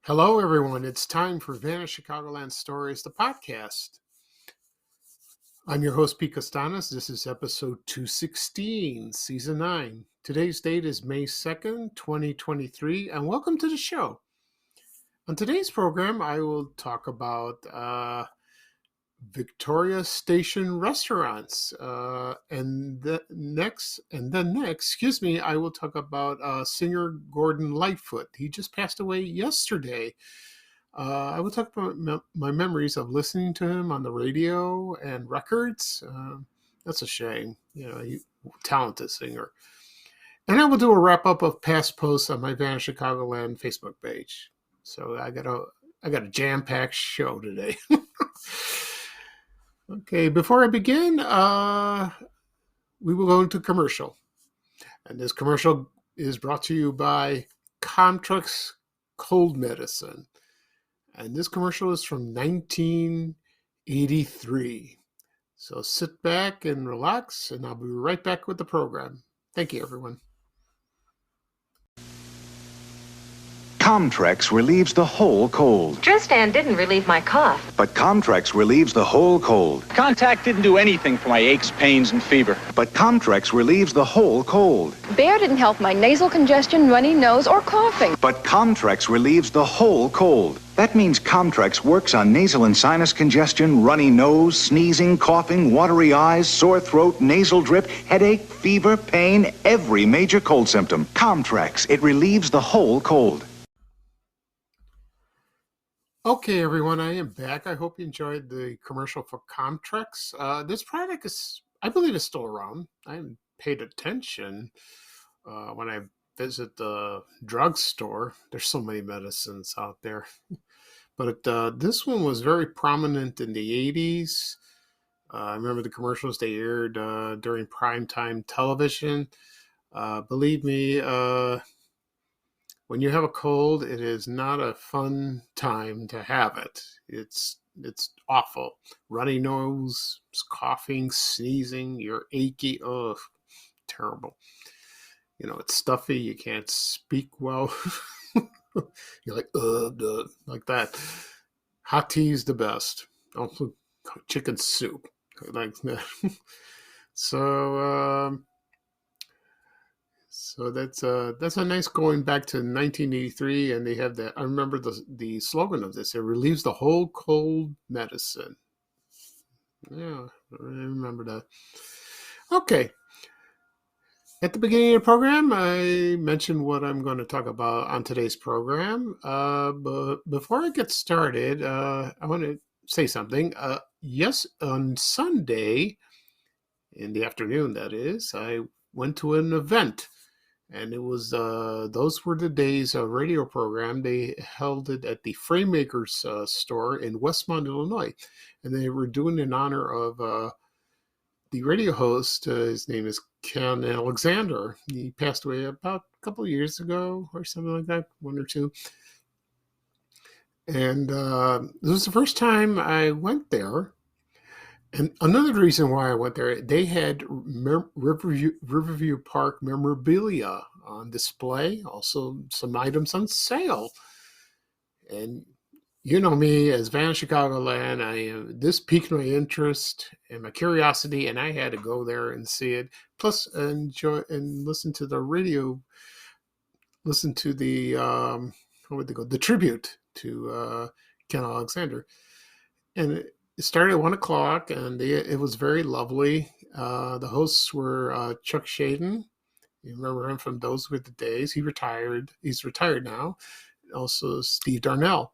Hello, everyone. It's time for Vanished Chicagoland Stories, the podcast. I'm your host, Pete Costanas. This is episode 216, season 9. Today's date is May 2nd, 2023, and welcome to the show. On today's program, I will talk about Victoria Station restaurants, and then next, I will talk about singer Gordon Lightfoot. He just passed away yesterday. I will talk about my memories of listening to him on the radio and records. That's a shame, talented singer. And I will do a wrap up of past posts on my Vanished Chicagoland Facebook page. So I got a jam-packed show today. Okay, before I begin, we will go into commercial. And this commercial is brought to you by Comtrex Cold Medicine. And this commercial is from 1983. So sit back and relax, and I'll be right back with the program. Thank you, everyone. Comtrex relieves the whole cold. Tristan didn't relieve my cough. But Comtrex relieves the whole cold. Contact didn't do anything for my aches, pains, and fever. But Comtrex relieves the whole cold. Bayer didn't help my nasal congestion, runny nose, or coughing. But Comtrex relieves the whole cold. That means Comtrex works on nasal and sinus congestion, runny nose, sneezing, coughing, watery eyes, sore throat, nasal drip, headache, fever, pain, every major cold symptom. Comtrex, it relieves the whole cold. Okay, everyone, I am back. I hope you enjoyed the commercial for Comtrex. This product I believe, is still around. I haven't paid attention when I visit the drugstore. There's so many medicines out there. But this one was very prominent in the 80s. I remember the commercials they aired during primetime television. Believe me, when you have a cold, it is not a fun time to have it. It's awful. Runny nose, coughing, sneezing, you're achy. Oh, terrible. It's stuffy. You can't speak well. You're like, like that. Hot tea is the best. Also, chicken soup. Like that. So that's a nice going back to 1983, and they have that. I remember the slogan of this. It relieves the whole cold medicine. Yeah, I remember that. Okay. At the beginning of the program, I mentioned what I'm going to talk about on today's program. But before I get started, I want to say something. Yes, on Sunday, in the afternoon, that is, I went to an event. And it was, those were the days of radio program. They held it at the Framemakers store in Westmont, Illinois. And they were doing it in honor of the radio host. His name is Ken Alexander. He passed away about a couple of years ago or something like that, 1 or 2. And this was the first time I went there. And another reason why I went there, they had Riverview Park memorabilia on display, also some items on sale. And you know me, as Vanished Chicagoland, this piqued my interest and my curiosity, and I had to go there and see it. Plus, enjoy and listen to the radio, listen to the the tribute to Ken Alexander, and it started at 1 o'clock, and it was very lovely. The hosts were Chuck Shaden. You remember him from Those Were the Days. He's retired now. Also, Steve Darnell.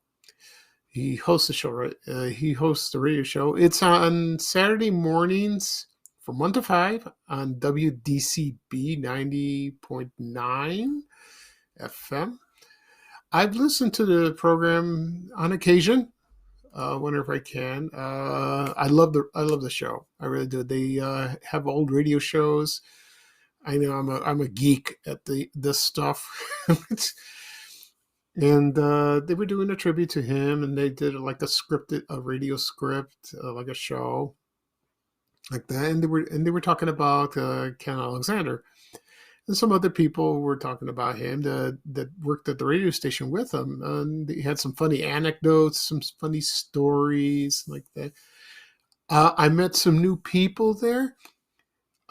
He hosts the show. He hosts the radio show. It's on Saturday mornings from 1 to 5 on WDCB 90.9. FM. I've listened to the program on occasion, whenever I can. I love the show. I really do. They have old radio shows. I know I'm a geek at this stuff. And they were doing a tribute to him, and they did like a radio script, like a show like that. And they were talking about Ken Alexander, and some other people were talking about him that worked at the radio station with him. And he had some funny anecdotes, some funny stories like that. I met some new people there.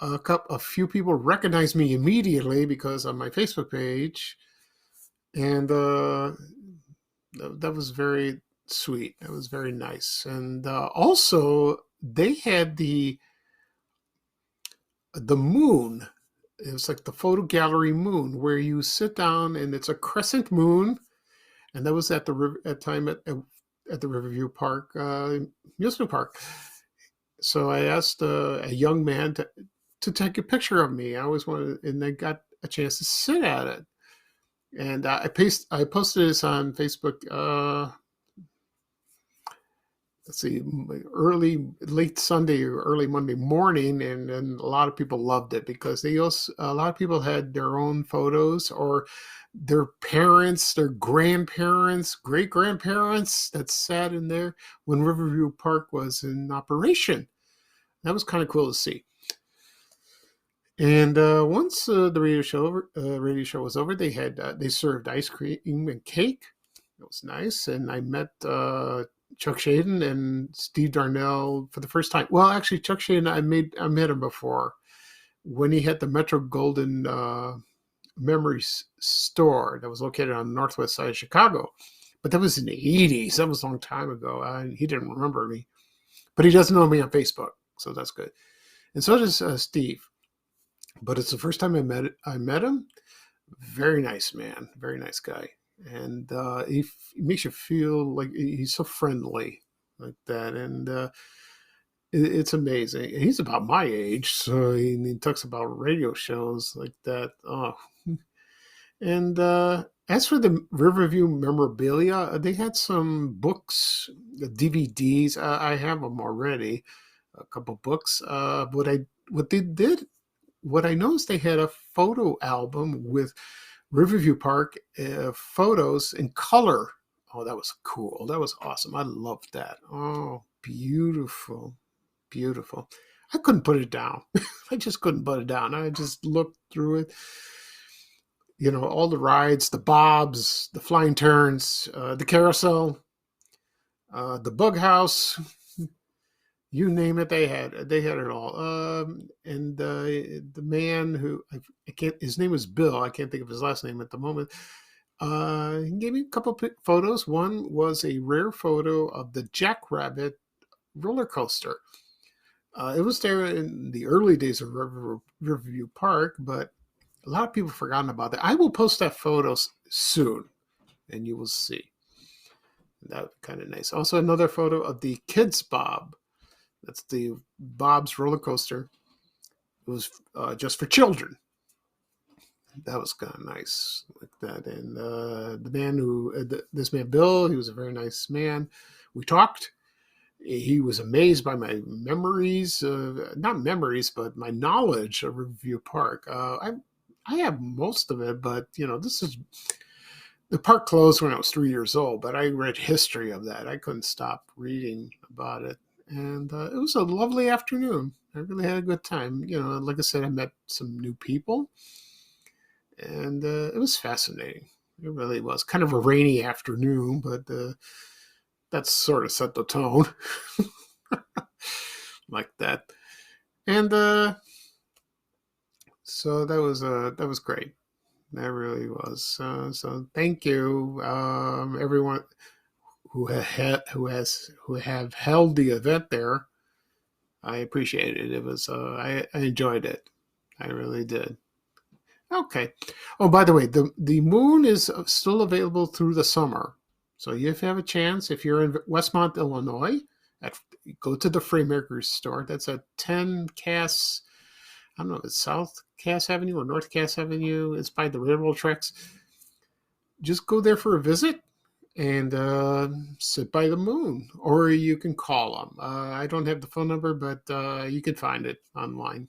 A few people recognized me immediately because on my Facebook page, and that was very sweet. That was very nice. And also, they had the moon. It was like the photo gallery moon, where you sit down and it's a crescent moon, and that was at at the Riverview Park, amusement park. So I asked a young man to take a picture of me. I always wanted, and I got a chance to sit at it. And I posted this on Facebook. Let's see, late Sunday or early Monday morning, and a lot of people loved it because a lot of people had their own photos, or their parents, their grandparents, great grandparents that sat in there when Riverview Park was in operation. That was kind of cool to see. And once the radio show was over, they served ice cream and cake. It was nice, and I met Chuck Shaden and Steve Darnell for the first time. Well, actually, Chuck Shaden, I met him before when he had the Metro Golden Memories store that was located on the northwest side of Chicago. But that was in the 80s. That was a long time ago. He didn't remember me, but he does know me on Facebook, so that's good. And so does Steve. But it's the first time I met him. Very nice man, very nice guy. And he makes you feel like he's so friendly like that. And it's amazing. He's about my age, so he talks about radio shows like that. Oh, and as for the Riverview memorabilia, they had some books, DVDs. I have them already, a couple books. What I noticed, they had a photo album with Riverview Park photos in color. Oh, that was cool. That was awesome. I loved that. Oh, beautiful, beautiful. I couldn't put it down. I just couldn't put it down. I just looked through it. You know, all the rides, the bobs, the flying turns, the carousel, the bug house. You name it, they had it all. And the man who I can't, his name was Bill. I can't think of his last name at the moment. He gave me a couple photos. One was a rare photo of the Jackrabbit roller coaster. It was there in the early days of Riverview Park, but a lot of people forgotten about that. I will post that photo soon, and you will see. That would be kind of nice. Also, another photo of the Kids Bob. That's the Bob's roller coaster. It was just for children. That was kind of nice like that. And the man this man Bill, he was a very nice man. We talked. He was amazed by my memories, not memories, but my knowledge of Riverview Park. I have most of it, but the park closed when I was 3 years old. But I read history of that. I couldn't stop reading about it. And it was a lovely afternoon. I really had a good time. You know, like I said, I met some new people, and it was fascinating. It really was. Kind of a rainy afternoon, but that sort of set the tone like that. And so that was great. That really was. So thank you, everyone who have held the event there. I appreciate it. It was I enjoyed it. I really did. Okay. Oh, by the way, the moon is still available through the summer. So if you have a chance, if you're in Westmont, Illinois, go to the Freemakers store. That's at 10 Cass. I don't know if it's South Cass Avenue or North Cass Avenue. It's by the railroad tracks. just go there for a visit and sit by the moon, or you can call them. I don't have the phone number, but you can find it online.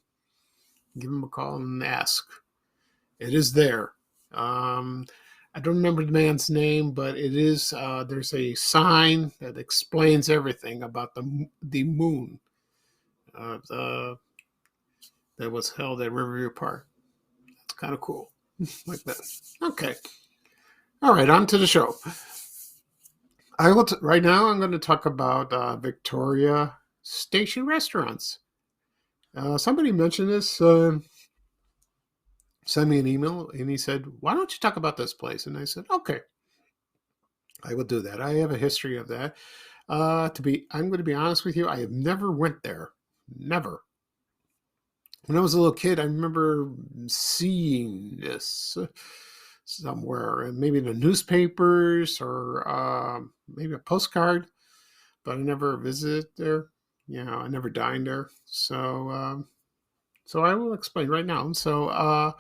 Give them a call and ask. It is there. Um, I don't remember the man's name, but it is. There's a sign that explains everything about the moon that was held at Riverview Park. It's kind of cool, like that. Okay. All right, on to the show. Right now. I'm going to talk about Victoria Station restaurants. Somebody mentioned this. Sent me an email, and he said, "Why don't you talk about this place?" And I said, "Okay, I will do that. I have a history of that. I'm going to be honest with you. I have never went there. Never. When I was a little kid, I remember seeing this somewhere, and maybe in the newspapers or maybe a postcard, but I never visited there. I never dined there. So I will explain right now. So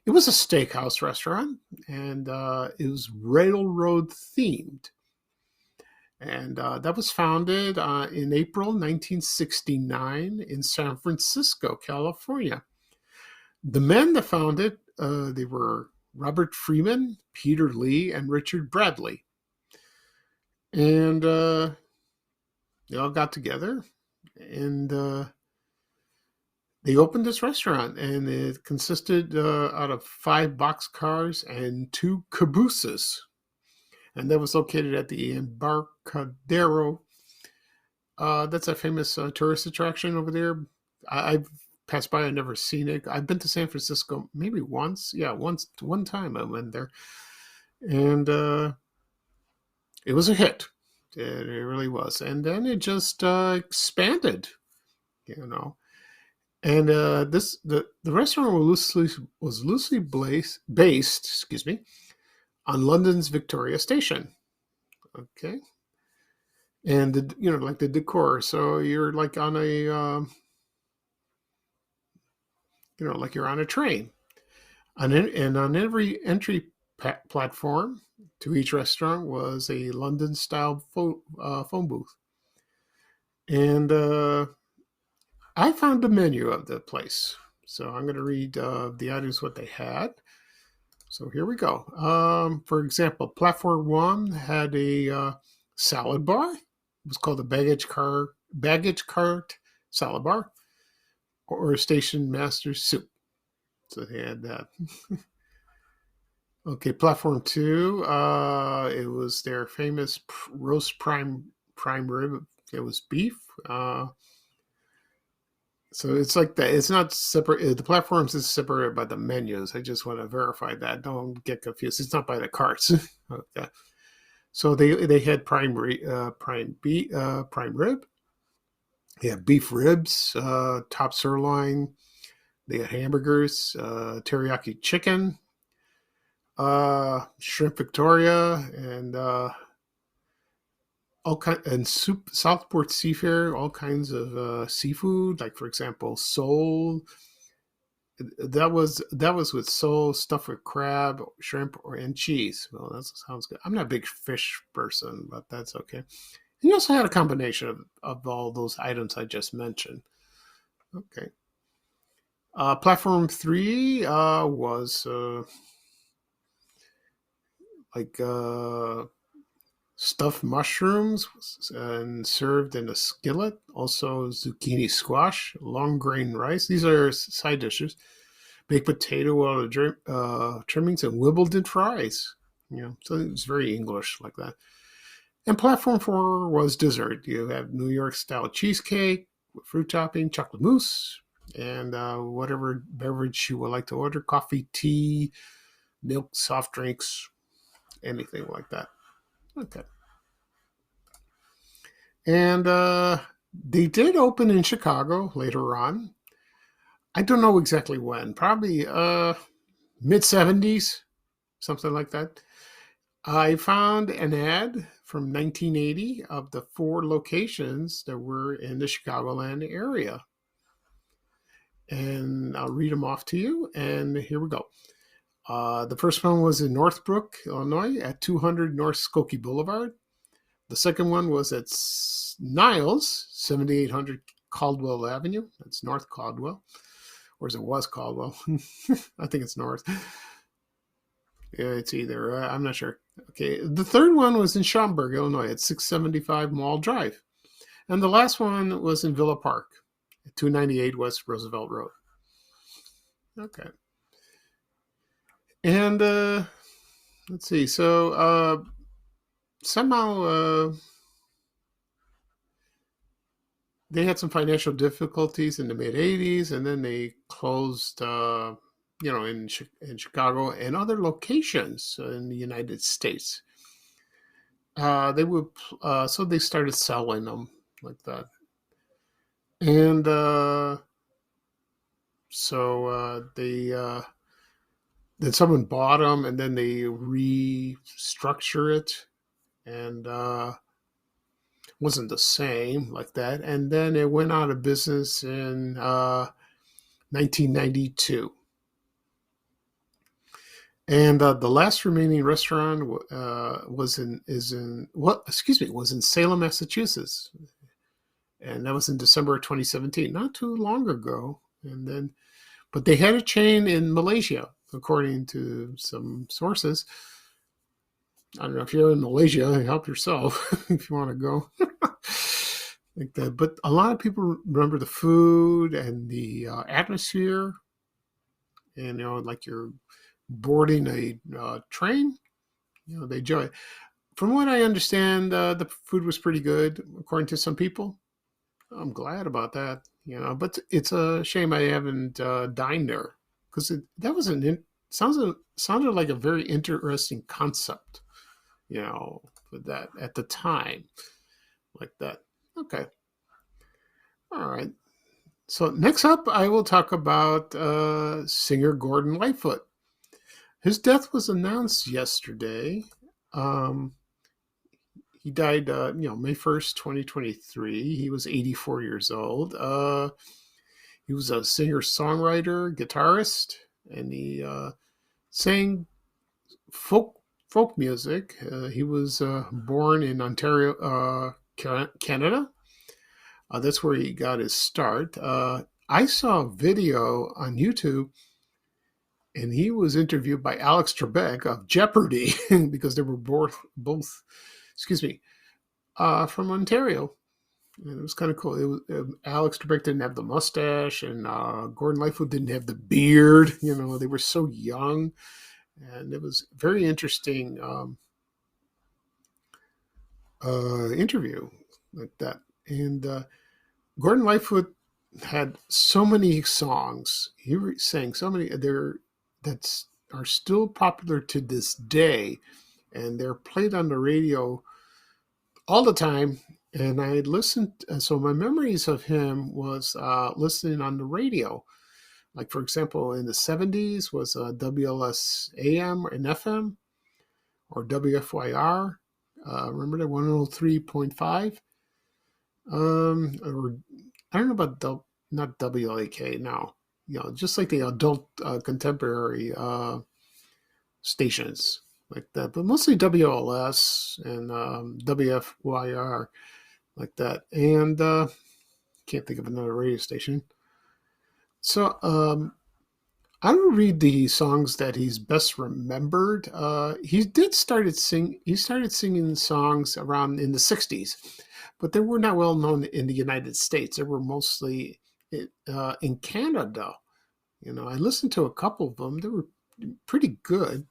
it was a steakhouse restaurant, and it was railroad themed. And that was founded in April 1969 in San Francisco, California. The men that founded they were Robert Freeman, Peter Lee, and Richard Bradley. And they all got together, and they opened this restaurant, and it consisted out of 5 boxcars and 2 cabooses. And that was located at the Embarcadero. That's a famous tourist attraction over there. I've passed by, I've never seen it. I've been to San Francisco maybe once. Yeah, one time I went there. And it was a hit. It really was. And then it just expanded, And the restaurant was loosely based, on London's Victoria Station. Okay, and like the decor. So you're like on a like you're on a train. And on every entry platform to each restaurant was a London-style phone booth. And I found the menu of the place. So I'm going to read the items, what they had. So here we go. For example, platform 1 had a salad bar. It was called the baggage cart salad bar, or station master soup. So they had that. Okay, platform 2. It was their famous roast prime rib. It was beef. So it's like that. It's not separate. The platforms is separated by the menus. I just want to verify that. Don't get confused. It's not by the carts. Okay. So they had prime rib. They had beef ribs, top sirloin. They had hamburgers, teriyaki chicken, shrimp Victoria, and soup, Southport Seafair, all kinds of seafood, like for example, sole. That was with sole stuffed with crab, shrimp, and cheese. Well, that sounds good. I'm not a big fish person, but that's okay. And you also had a combination of all those items I just mentioned. Okay. Platform 3 was like stuffed mushrooms and served in a skillet. Also zucchini squash, long grain rice. These are side dishes. Baked potato trimmings and Wimbledon fries. So it's very English like that. And platform 4 was dessert. You have New York style cheesecake with fruit topping, chocolate mousse, and whatever beverage you would like to order: coffee, tea, milk, soft drinks, anything like that. Okay. And they did open in Chicago later on. I don't know exactly when. Probably mid-70s, something like that. I found an ad from 1980 of the 4 locations that were in the Chicagoland area. And I'll read them off to you. And here we go. The first one was in Northbrook, Illinois, at 200 North Skokie Boulevard. The second one was at Niles, 7800 Caldwell Avenue. That's North Caldwell, or as it was Caldwell. I think it's North. Yeah, it's either. I'm not sure. Okay, the third one was in Schaumburg, Illinois, at 675 Mall Drive. And the last one was in Villa Park, at 298 West Roosevelt Road. Okay. And let's see. So somehow they had some financial difficulties in the mid 80s, and then they closed, in Chicago and other locations in the United States. They would, so they started selling them like that. And then someone bought them, and then they restructure it, and wasn't the same like that. And then it went out of business in 1992. And the last remaining restaurant was in Salem, Massachusetts, and that was in December of 2017, not too long ago. And then, but they had a chain in Malaysia, according to some sources. I don't know if you're in Malaysia, help yourself if you want to go. Like that. But a lot of people remember the food and the atmosphere, and like you're boarding a train. They enjoy it. From what I understand, the food was pretty good, according to some people. I'm glad about that, but it's a shame I haven't dined there, because that was sounded like a very interesting concept, for that at the time, like that. Okay. All right. So next up, I will talk about singer Gordon Lightfoot. His death was announced yesterday. He died, May 1st, 2023. He was 84 years old. He was a singer-songwriter, guitarist, and he sang folk music. He was born in Ontario, Canada. That's where he got his start. I saw a video on YouTube, and he was interviewed by Alex Trebek of Jeopardy because they were both from Ontario. And it was kind of cool. It was Alex Trebek didn't have the mustache, and Gordon Lightfoot didn't have the beard. They were so young, and it was a very interesting interview like that. And Gordon Lightfoot had so many songs. He sang so many that are still popular to this day, and they're played on the radio all the time. And I listened, so my memories of him was listening on the radio. Like, for example, in the 70s was WLS AM and FM, or WFYR. Remember that 103.5? Or I don't know about not WLAK now. Just like the adult contemporary stations like that, but mostly WLS and WFYR like that. And can't think of another radio station. So I will read the songs that he's best remembered. He started singing songs around in the 60s, but they were not well known in the United States. They were mostly in Canada. I listened to a couple of them. They were pretty good.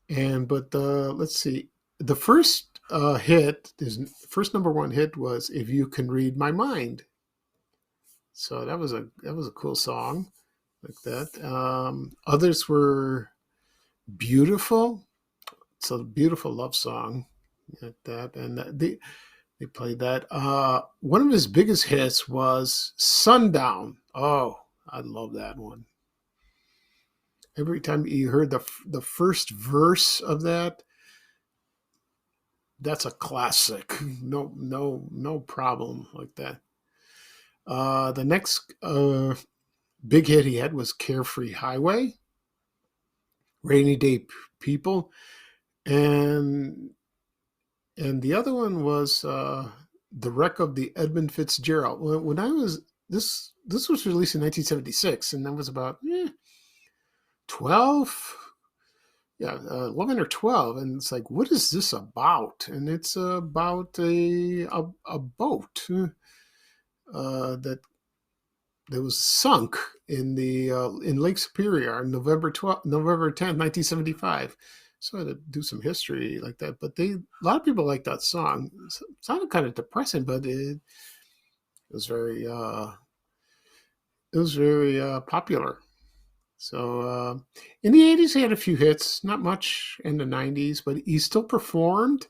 But let's see. The first first number one hit was "If You Can Read My Mind." So that was a cool song like that. Others were "Beautiful." So a beautiful love song like that, and they played that. One of his biggest hits was "Sundown." Oh, I love that one. Every time you heard the first verse of that, that's a classic. No problem like that. The next big hit he had was "Carefree Highway." Rainy Day People, and the other one was The Wreck of the Edmund Fitzgerald. When I was this was released in 1976, and that was about 12, yeah, 11 or 12, and it's like, what is this about? And it's about a boat that was sunk in Lake Superior on November 10th, 1975. So I had to do some history like that. But a lot of people like that song. It sounded kind of depressing, but it was very popular. So in the 80s, he had a few hits, not much in the 90s, but he still performed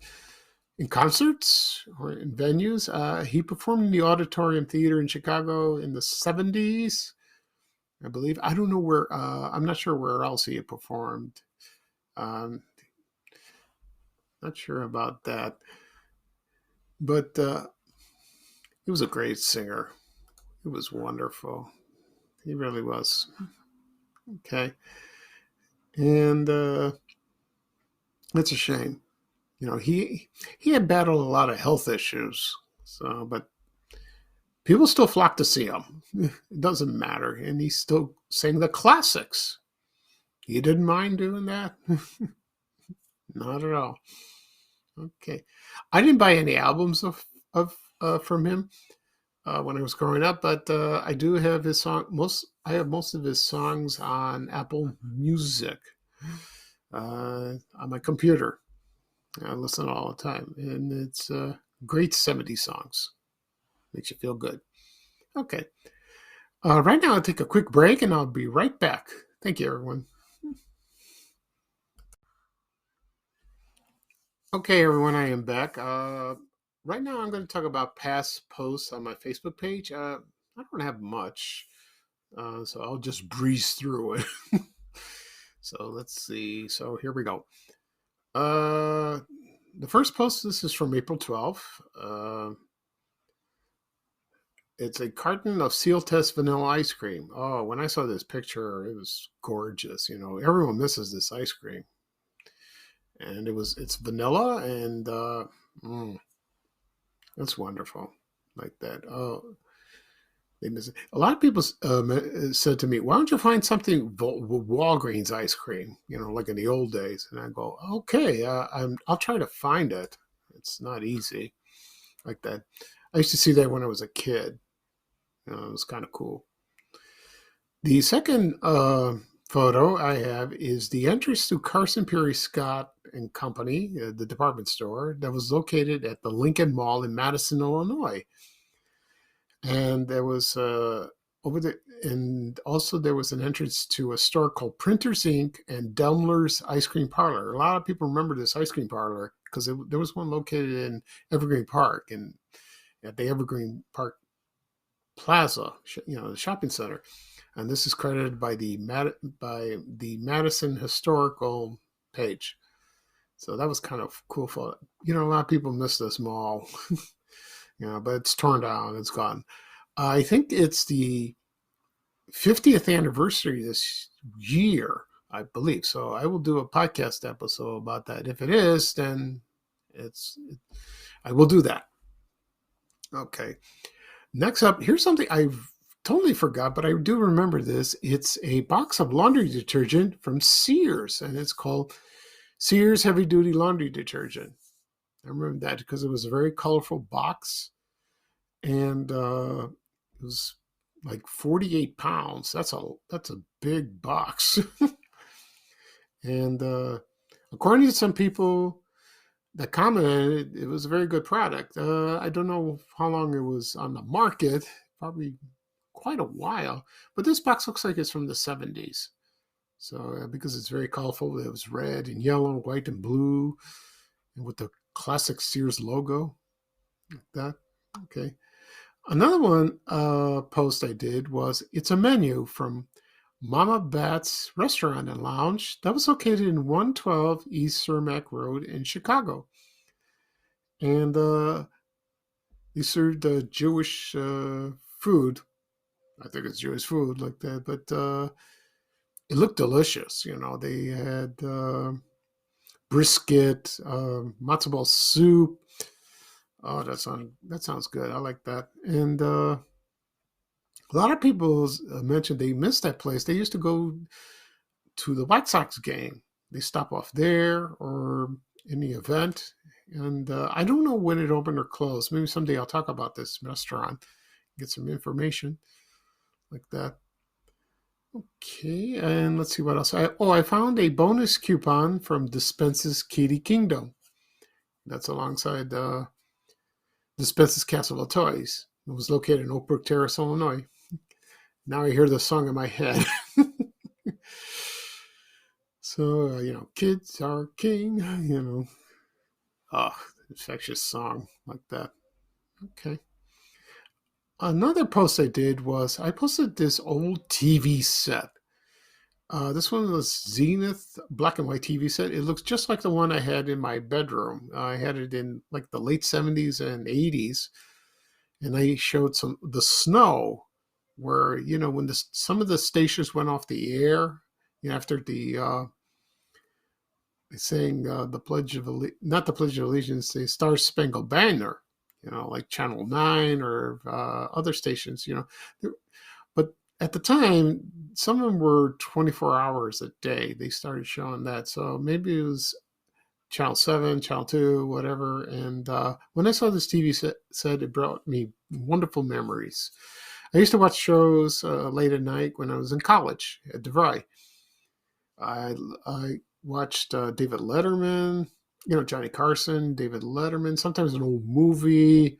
in concerts or in venues. He performed in the Auditorium Theater in Chicago in the 70s, I believe. I don't know where, I'm not sure where else he had performed. Um, not sure about that. But he was a great singer. He was wonderful. He really was. Okay. And it's a shame. He had battled a lot of health issues. So, but people still flock to see him. It doesn't matter. And he still sang the classics. He didn't mind doing that. Not at all. Okay. I didn't buy any albums of from him when I was growing up, but I do have his song. I have most of his songs on Apple Music on my computer. I listen all the time, and it's great 70s songs. Makes you feel good. Okay. Right now, I'll take a quick break, and I'll be right back. Thank you, everyone. Okay, everyone, I am back. Right now, I'm going to talk about past posts on my Facebook page. I don't have much, so I'll just breeze through it. So let's see. So here we go. The first post, this is from April 12th. It's a carton of Seal Test vanilla ice cream. Oh, when I saw this picture, it was gorgeous. Everyone misses this ice cream. And it's vanilla, and that's wonderful, like that. Oh, they miss it. A lot of people said to me, "Why don't you find something with Walgreens ice cream? Like in the old days." And I go, "Okay, I'll try to find it. It's not easy, like that." I used to see that when I was a kid. It was kind of cool. The second photo I have is the entrance to Carson Peary Scott and Company, the department store that was located at the Lincoln Mall in Madison, Illinois. And there was and also there was an entrance to a store called Printers Inc. and Delmler's Ice Cream Parlor. A lot of people remember this ice cream parlor because there was one located in Evergreen Park and at the Evergreen Park Plaza, the shopping center. And this is credited by the Madison Historical page. So that was kind of cool. A lot of people miss this mall, but it's torn down. It's gone. I think it's the 50th anniversary this year, I believe. So I will do a podcast episode about that. If it is, then I will do that. Okay. Next up, here's something I've totally forgot, but I do remember this. It's a box of laundry detergent from Sears, and it's called Sears Heavy Duty Laundry Detergent. I remember that because it was a very colorful box, and it was like 48 pounds. That's a big box. And according to some people that commented, it was a very good product. I don't know how long it was on the market, probably quite a while, but this box looks like it's from the 70s. So because it's very colorful, it was red and yellow, white and blue, and with the classic Sears logo, like that. Okay. Another one post I did was it's a menu from Mama Bat's Restaurant and Lounge that was located in 112 East Cermak Road in Chicago. And they served Jewish food. I think it's Jewish food like that, but it looked delicious. They had brisket, matzo ball soup. Oh, that sounds good. I like that. And a lot of people mentioned they missed that place. They used to go to the White Sox game. They stop off there or any event. And I don't know when it opened or closed. Maybe someday I'll talk about this restaurant, get some information like that. Okay, and let's see what else. I found a bonus coupon from Dispense's Kitty Kingdom. That's alongside Dispense's Castle of Toys. It was located in Oak Brook Terrace, Illinois. Now I hear the song in my head. So, kids are king, infectious song like that. Okay. Another post I did was I posted this old TV set. This one was Zenith black and white TV set. It looks just like the one I had in my bedroom. I had it in like the late 70s and 80s. And I showed the snow where, when some of the stations went off the air, after they sang the Pledge of not the Pledge of Allegiance, the Star Spangled Banner, like Channel 9 or other stations, But at the time, some of them were 24 hours a day. They started showing that. So maybe it was Channel 7, Channel 2, whatever. And when I saw this TV set, it brought me wonderful memories. I used to watch shows late at night when I was in college at DeVry. I watched David Letterman, Johnny Carson, David Letterman, sometimes an old movie,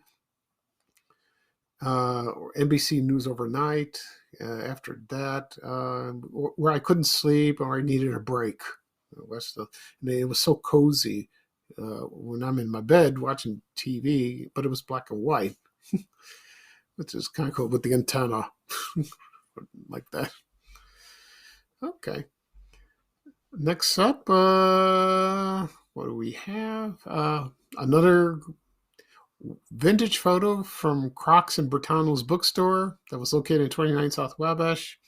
or NBC News Overnight. After that, where I couldn't sleep or I needed a break. And it was so cozy when I'm in my bed watching TV, but it was black and white, which is kind of cool with the antenna like that. Okay. Next up, what do we have? Another vintage photo from Crocs and Bertano's bookstore that was located in 29 South Wabash.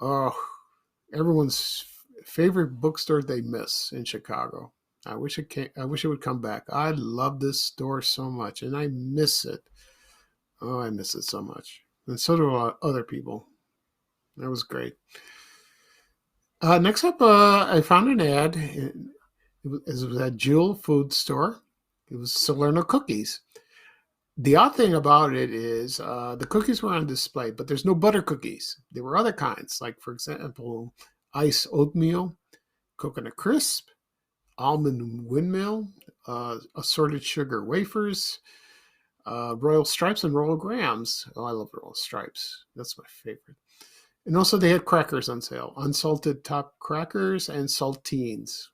Oh, everyone's favorite bookstore they miss in Chicago. I wish it would come back. I love this store so much, and I miss it. Oh, I miss it so much, and so do other people. That was great. Next up, I found an ad. It was at Jewel Food Store. It was Salerno cookies. The odd thing about it is the cookies were on display, but there's no butter cookies. There were other kinds, like, for example, ice oatmeal, coconut crisp, almond windmill, assorted sugar wafers, royal stripes, and royal grams. Oh, I love royal stripes. That's my favorite. And also they had crackers on sale, unsalted top crackers and saltines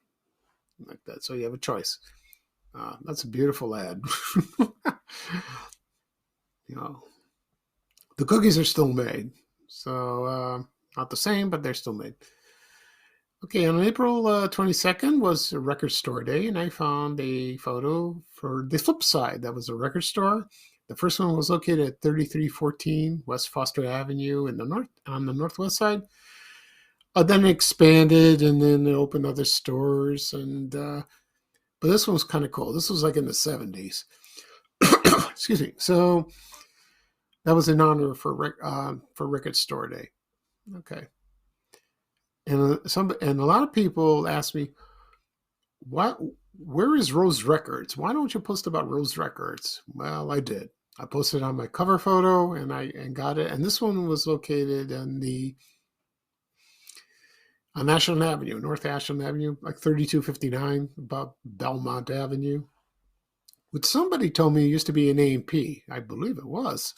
like that. So you have a choice. That's a beautiful ad. The cookies are still made. So not the same, but they're still made. Okay, on April 22nd was a record store day, and I found a photo for the flip side. That was a record store. The first one was located at 3314 West Foster Avenue on the northwest side. Then it expanded, and then it opened other stores. But this one was kind of cool. This was like in the 70s. Excuse me. So that was in honor for Record Store Day. Okay. And a lot of people ask me, where is Rose Records? Why don't you post about Rose Records? Well, I did. I posted on my cover photo and got it. And this one was located on Ashland Avenue, North Ashland Avenue, like 3259, above Belmont Avenue. Which somebody told me used to be an A&P. I believe it was.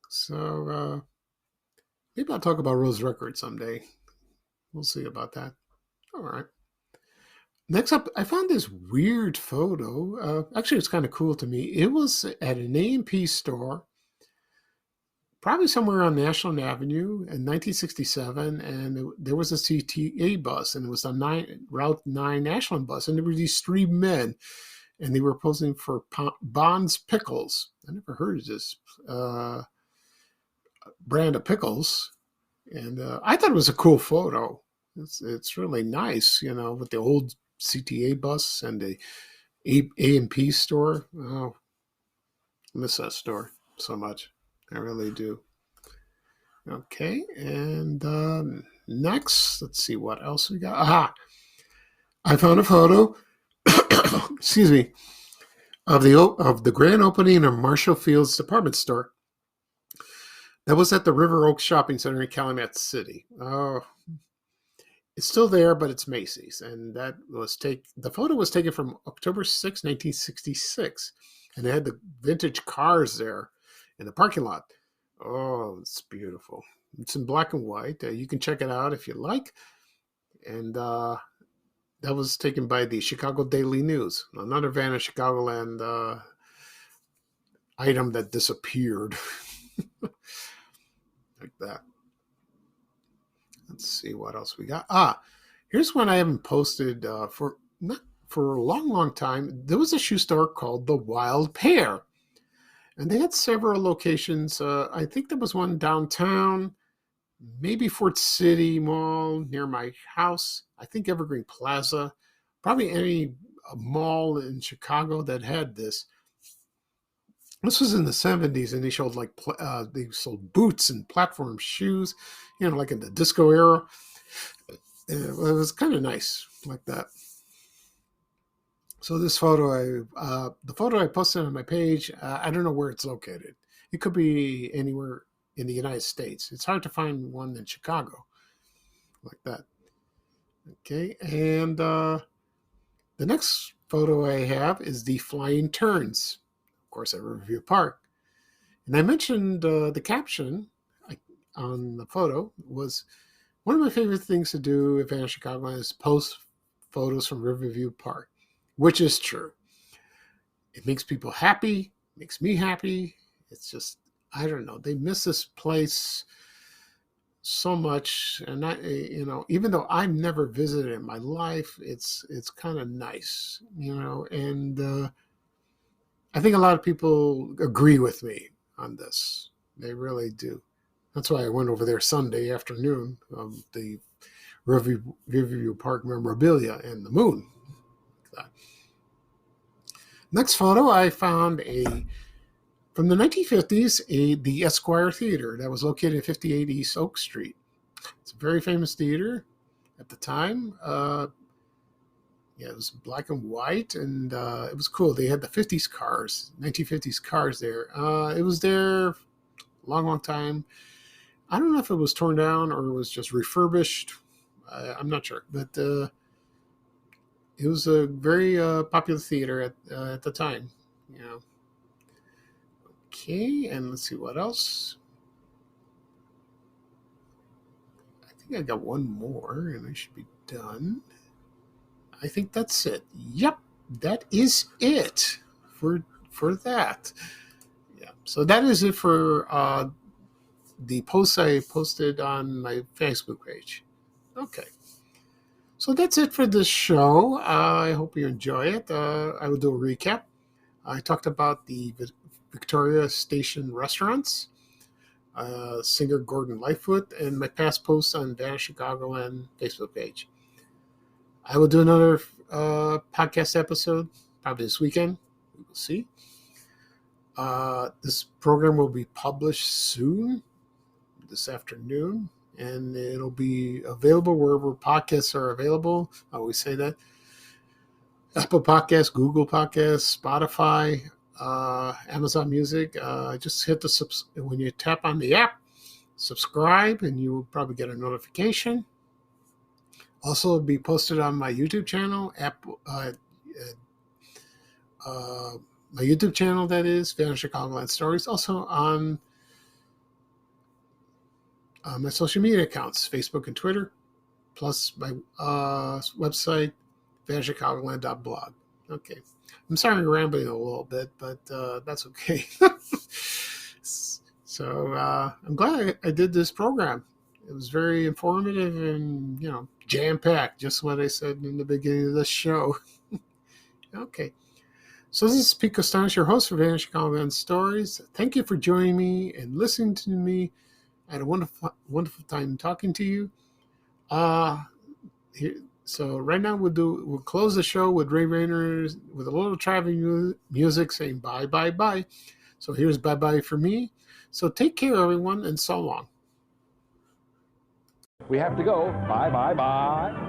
So maybe I'll talk about Rose Records someday. We'll see about that. All right. Next up, I found this weird photo. Actually, it's kind of cool to me. It was at an A&P store, probably somewhere on Ashland Avenue in 1967, and there was a CTA bus, and it was a Route 9 Ashland bus, and there were these three men, and they were posing for Bond's Pickles. I never heard of this brand of pickles. And I thought it was a cool photo. It's really nice, with the old CTA bus and the A&P store. Oh, I miss that store so much. I really do. Okay, and next, let's see what else we got. Aha! I found a photo. Excuse me, of the grand opening of Marshall Field's department store. That was at the River Oaks Shopping Center in Calumet City. Oh, it's still there, but it's Macy's, and the photo was taken from October 6, 1966, and they had the vintage cars there in the parking lot. Oh, it's beautiful. It's in black and white. You can check it out if you like. And that was taken by the Chicago Daily News, another Van of Chicagoland item that disappeared. Like that. Let's see what else we got. Here's one I haven't posted for a long time. There was a shoe store called the Wild Pear, and they had several locations. I think there was one downtown, maybe Fort City Mall near my house. I think Evergreen Plaza, probably any mall in Chicago that had this. This was in the 70s, and they showed they sold boots and platform shoes, like in the disco era. It was kind of nice, like that. So this photo, the photo I posted on my page, I don't know where it's located. It could be anywhere in the United States. It's hard to find one in Chicago, like that. Okay, and the next photo I have is the Flying Turns, of course, at Riverview Park. And I mentioned the caption on the photo was, one of my favorite things to do if I'm in Chicago is post photos from Riverview Park, which is true. It makes people happy, makes me happy. It's just, I don't know, they miss this place so much. And even though I've never visited in my life, it's kind of nice, and I think a lot of people agree with me on this. They really do. That's why I went over there Sunday afternoon of the Riverview Park memorabilia and the moon. Next photo, I found from the 1950s, the Esquire Theater that was located at 58 East Oak Street. It's a very famous theater at the time. It was black and white, and it was cool. They had the 50s cars, 1950s cars there. It was there a long time. I don't know if it was torn down or it was just refurbished. I'm not sure, but it was a very popular theater at the time. Okay, and let's see what else. I think I got one more, and I should be done. I think that's it. Yep, that is it for that. Yeah, so that is it for the posts I posted on my Facebook page. Okay. So that's it for this show. I hope you enjoy it. I will do a recap. I talked about the Victoria Station restaurants, singer Gordon Lightfoot, and my past posts on Van Chicagoland Facebook page. I will do another podcast episode probably this weekend. We will see. This program will be published soon, this afternoon, and it'll be available wherever podcasts are available. I always say that. Apple Podcasts, Google Podcasts, Spotify, Amazon Music. Just hit when you tap on the app, subscribe, and you will probably get a notification. Also, it'll be posted on my YouTube channel, my YouTube channel, that is, Van Chicagoland Stories. Also on my social media accounts, Facebook and Twitter, plus my website, vanchicagoland.blog. Okay. I'm sorry I'm rambling a little bit, but that's okay. So I'm glad I did this program. It was very informative and, jam-packed, just what I said in the beginning of the show. Okay. So this is Pete Costanis, your host for Van Chicagoland Stories. Thank you for joining me and listening to me. I had a wonderful time talking to you. Uh, so right now we'll close the show with Ray Rayner with a little traveling music saying bye bye bye. So here's bye bye for me. So take care, everyone, and so long. We have to go. Bye bye bye.